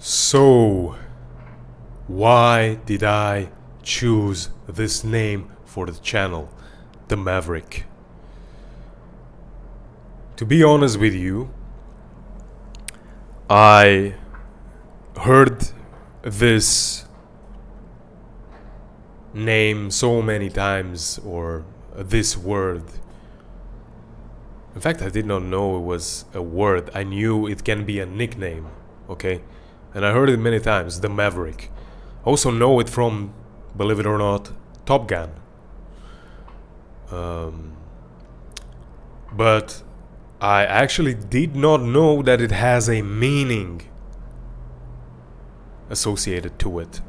So, why did I choose this name for the channel, The Maverick? To be honest with you, I heard this name so many times, or this word. In fact, I did not know it was a word. I knew it can be a nickname, okay? And I heard it many times, the Maverick. I also know it from, believe it or not, Top Gun. But I actually did not know that it has a meaning associated to it.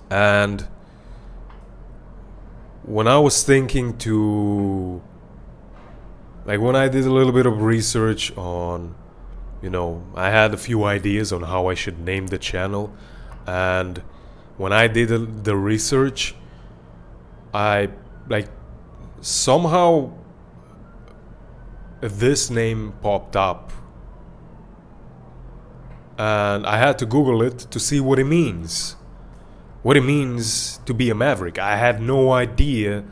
And when I was thinking to, like, when I did a little bit of research on, I had a few ideas on how I should name the channel. And when I did the research, I, somehow this name popped up. And I had to Google it to see what it means. What it means to be a maverick. I had no idea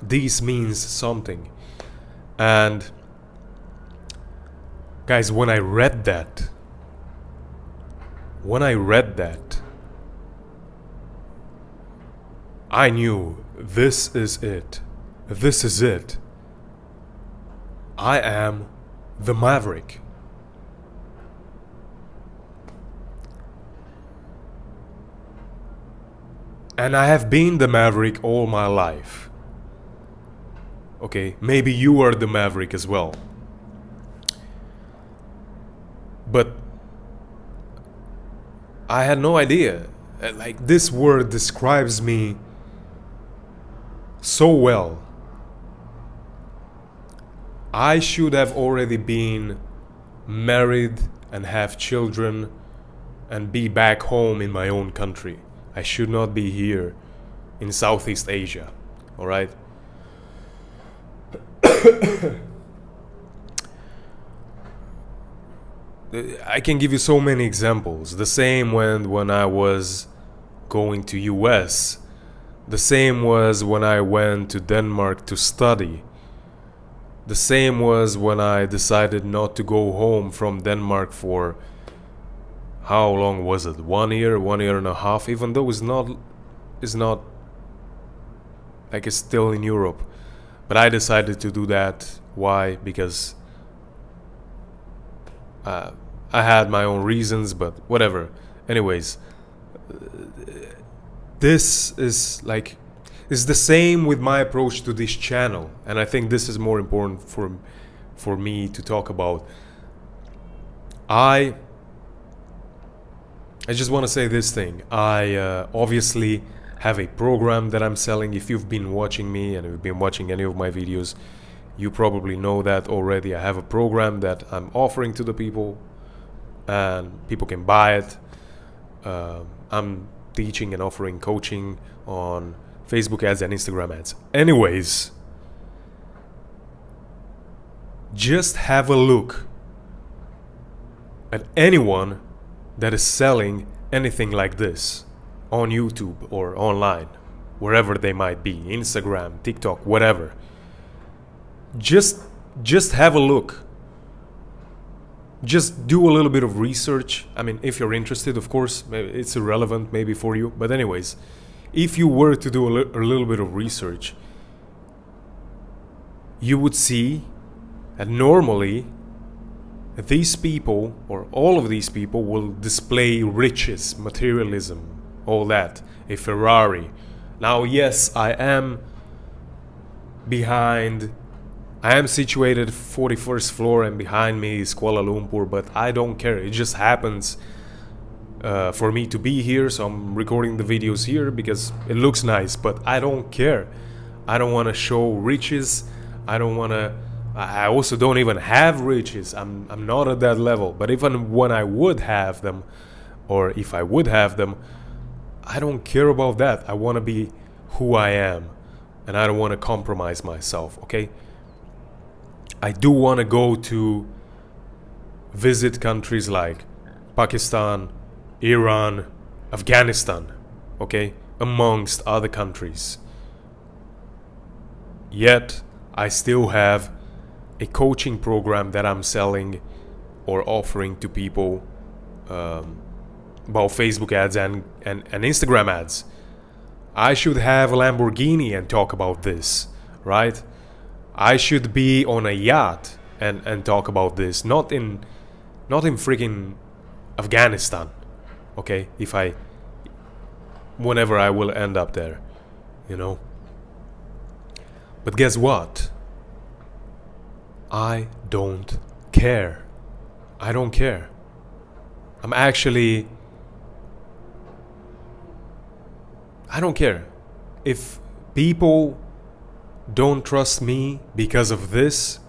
this means something. And guys, when I read that, I knew this is it. This is it. I am the Maverick. And I have been the Maverick all my life. Okay, maybe you are the Maverick as well. But I had no idea. Like, this word describes me so well. I should have already been married and have children and be back home in my own country. I should not be here in Southeast Asia. All right? I can give you so many examples. The same when I was going to US. The same was when I went to Denmark to study. The same was when I decided not to go home from Denmark for, how long was it? 1 year, 1.5 years, even though it's not like it's still in Europe. But I decided to do that. Why? Because I had my own reasons, but whatever. Anyways, this is it's the same with my approach to this channel, and I think this is more important for me to talk about. I just want to say this thing. I obviously have a program that I'm selling. If you've been watching me and you've been watching any of my videos, you probably know that already. I have a program that I'm offering to the people, and people can buy it. I'm teaching and offering coaching on Facebook ads and Instagram ads. Anyways, just have a look at anyone that is selling anything like this on YouTube or online, wherever they might be, Instagram, TikTok, whatever. Just have a look. Just do a little bit of research. I mean, if you're interested, of course. It's irrelevant maybe for you, but anyways, if you were to do a little bit of research, you would see that normally these people, or all of these people, will display riches, materialism, all that, a Ferrari. Now, yes, I am situated 41st floor, and behind me is Kuala Lumpur, but I don't care. It just happens for me to be here, so I'm recording the videos here because it looks nice, but I don't care. I don't want to show riches. I also don't even have riches. I'm not at that level. But even when I would have them, or if I would have them, I don't care about that. I want to be who I am, and I don't want to compromise myself, okay? I do want to go to visit countries like Pakistan, Iran, Afghanistan, okay, amongst other countries. Yet, I still have a coaching program that I'm selling or offering to people about Facebook ads and Instagram ads. I should have a Lamborghini and talk about this, right? I should be on a yacht and talk about this, not in freaking Afghanistan, okay? Whenever I will end up there, you know. But guess what? I don't care. I don't care. I don't care. If people don't trust me because of this,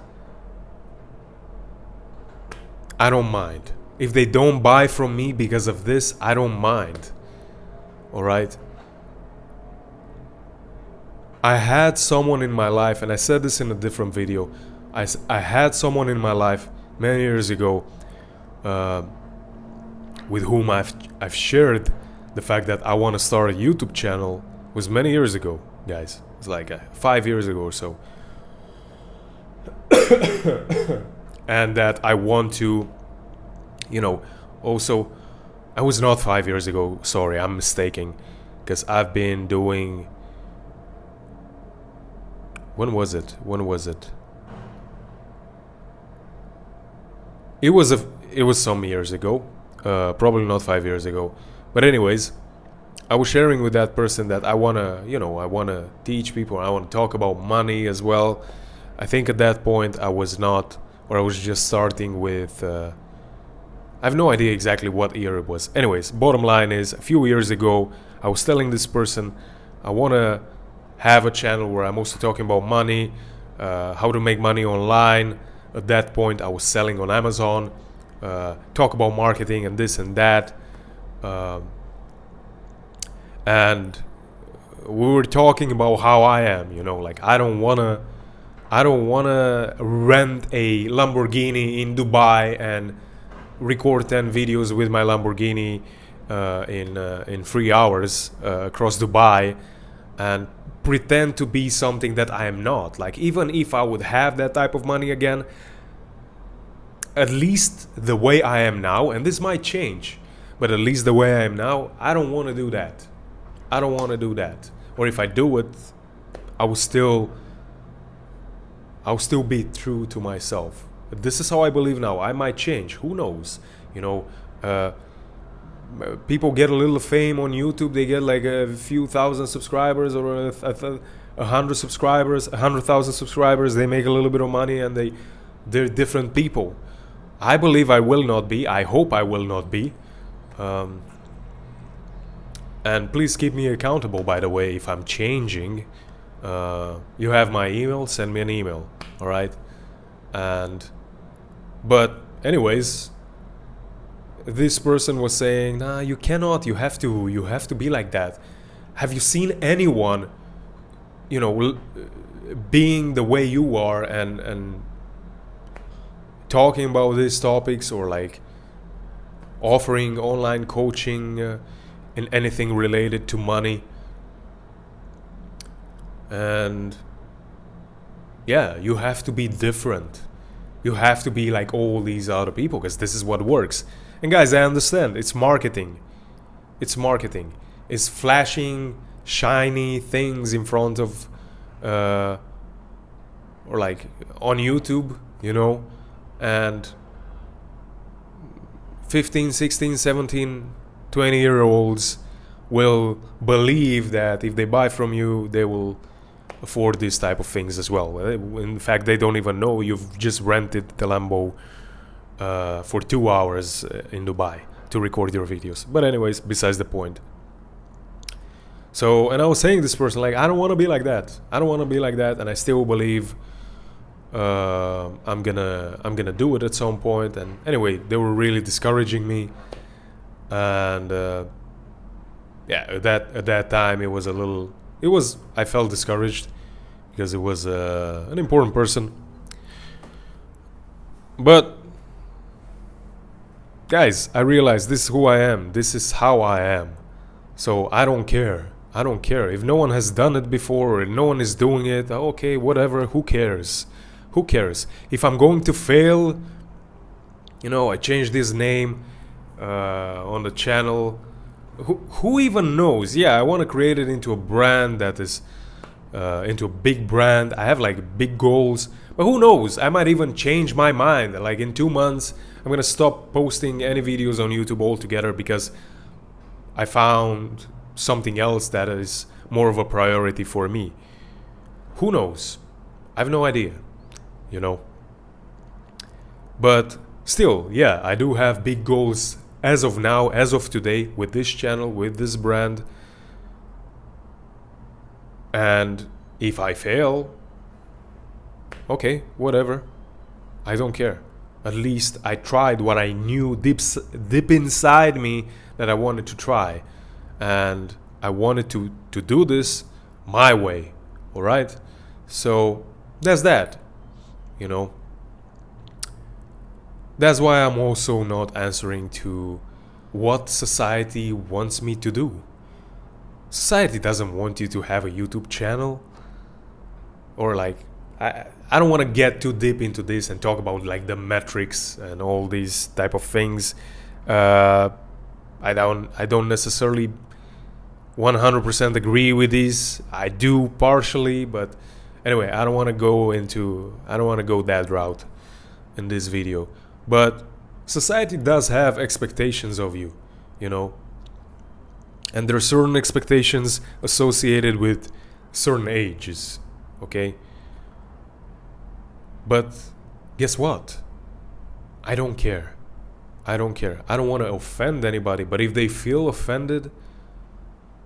I don't mind. If they don't buy from me because of this, I don't mind. Alright? I had someone in my life, and I said this in a different video. I had someone in my life many years ago with whom I've shared the fact that I want to start a YouTube channel. It was many years ago, guys. It's like 5 years ago or so. And that I want to, also, I was not 5 years ago. Sorry, I'm mistaken. Because I've been doing... When was it? It was some years ago. Probably not 5 years ago. But anyways, I was sharing with that person that I wanna teach people. I wanna talk about money as well. I think at that point I was just starting with. I have no idea exactly what year it was. Anyways, bottom line is, a few years ago, I was telling this person I wanna have a channel where I'm mostly talking about money, how to make money online. At that point, I was selling on Amazon, talk about marketing and this and that. And we were talking about how I am, like I don't wanna rent a Lamborghini in Dubai and record 10 videos with my Lamborghini in 3 hours across Dubai and pretend to be something that I am not. Like, even if I would have that type of money again, at least the way I am now, and this might change, but at least the way I am now, I don't want to do that. Or if I do it, I will still be true to myself. This is how I believe now. I might change. Who knows? People get a little fame on YouTube. They get like a few thousand subscribers or 100 subscribers, 100,000 subscribers. They make a little bit of money and they're different people. I believe I will not be. I hope I will not be. And please keep me accountable, by the way, if I'm changing. You have my email. Send me an email. All right. But anyways, this person was saying, nah, you cannot, you have to be like that. Have you seen anyone, being the way you are and talking about these topics, or like offering online coaching in anything related to money? And yeah, you have to be different. You have to be like all these other people, because this is what works. And guys, I understand. It's marketing. It's flashing shiny things in front of, or like on YouTube, and 15, 16, 17, 20-year-olds will believe that if they buy from you, they will afford these type of things as well. In fact, they don't even know you've just rented the Lambo for 2 hours in Dubai to record your videos. But anyways, besides the point. So, and I was saying to this person, like, I don't want to be like that. And I still believe I'm gonna do it at some point. And anyway, they were really discouraging me. And at that time I felt discouraged because it was an important person. But guys, I realize this is who I am. This is how I am. So I don't care. I don't care. If no one has done it before or no one is doing it, okay, whatever. Who cares? Who cares? If I'm going to fail, I change this name on the channel. Who even knows? Yeah, I want to create it into a brand that is into a big brand. I have like big goals, but who knows? I might even change my mind. Like in 2 months, I'm gonna stop posting any videos on YouTube altogether because I found something else that is more of a priority for me. Who knows? I have no idea, But still, yeah, I do have big goals as of now, as of today, with this channel, with this brand. And if I fail, okay, whatever. I don't care. At least I tried what I knew deep inside me that I wanted to try. And I wanted to do this my way. Alright? So that's that. That's why I'm also not answering to what society wants me to do. Society doesn't want you to have a YouTube channel. Or like, I don't want to get too deep into this and talk about like the metrics and all these type of things. I don't necessarily 100% agree with these. I do partially, but anyway, I don't want to go that route in this video. But society does have expectations of you, and there are certain expectations associated with certain ages, okay? But guess what? I don't care. I don't care. I don't want to offend anybody, but if they feel offended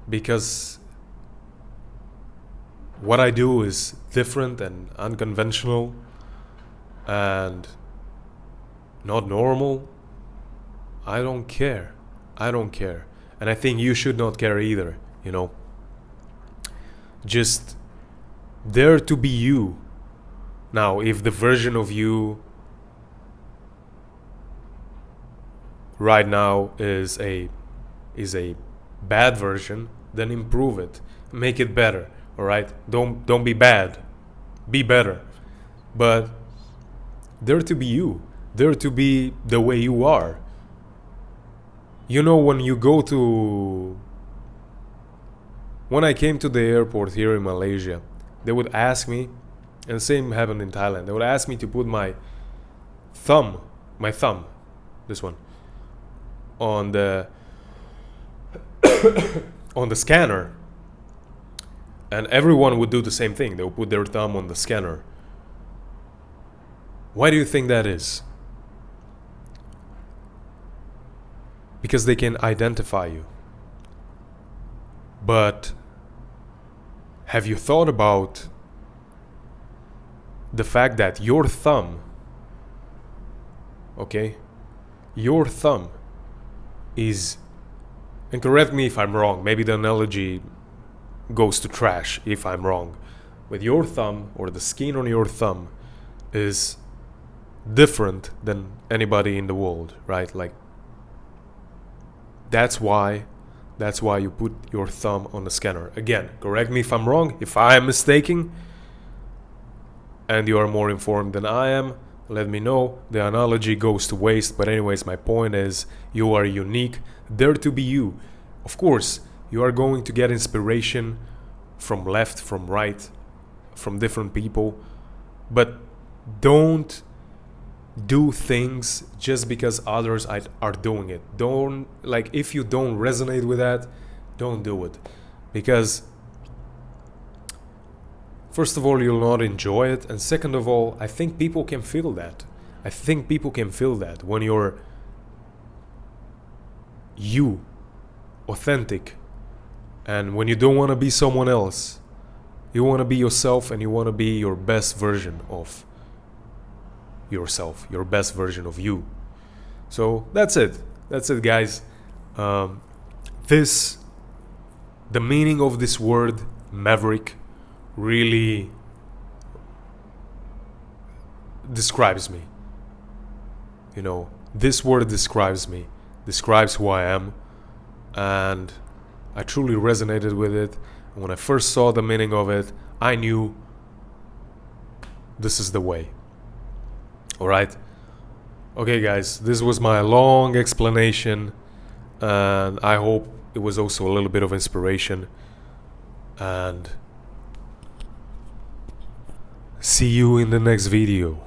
because what I do is different and unconventional and not normal, I don't care. I don't care. And I think you should not care either, Just dare to be you. Now, if the version of you right now is a bad version, then improve it. Make it better, all right? Don't be bad. Be better. But dare to be you. Dare to be the way you are. When I came to the airport here in Malaysia, they would ask me, and same happened in Thailand, they would ask me to put my thumb, this one, on the on the scanner, and everyone would do the same thing. They would put their thumb on the scanner. Why do you think that is? Because they can identify you. But have you thought about the fact that your thumb, your thumb is, and correct me if I'm wrong, maybe the analogy goes to trash if I'm wrong, but your thumb or the skin on your thumb is different than anybody in the world, right? Like, that's why you put your thumb on the scanner. Again, correct me if I'm wrong, if I am mistaken and you are more informed than I am, let me know. The analogy goes to waste, but anyways, my point is you are unique. Dare to be you. Of course, you are going to get inspiration from left, from right, from different people, but don't do things just because others are doing it. Don't, like, if you don't resonate with that, don't do it, because first of all, you'll not enjoy it, and second of all, I think people can feel that. When you're you, authentic, and when you don't want to be someone else, you want to be yourself, and you want to be your best version of yourself, your best version of you. So that's it, guys. The meaning of this word maverick really describes me. This word describes me, describes who I am, and I truly resonated with it. And when I first saw the meaning of it, I knew this is the way. Alright? Okay guys, this was my long explanation, and I hope it was also a little bit of inspiration. And see you in the next video.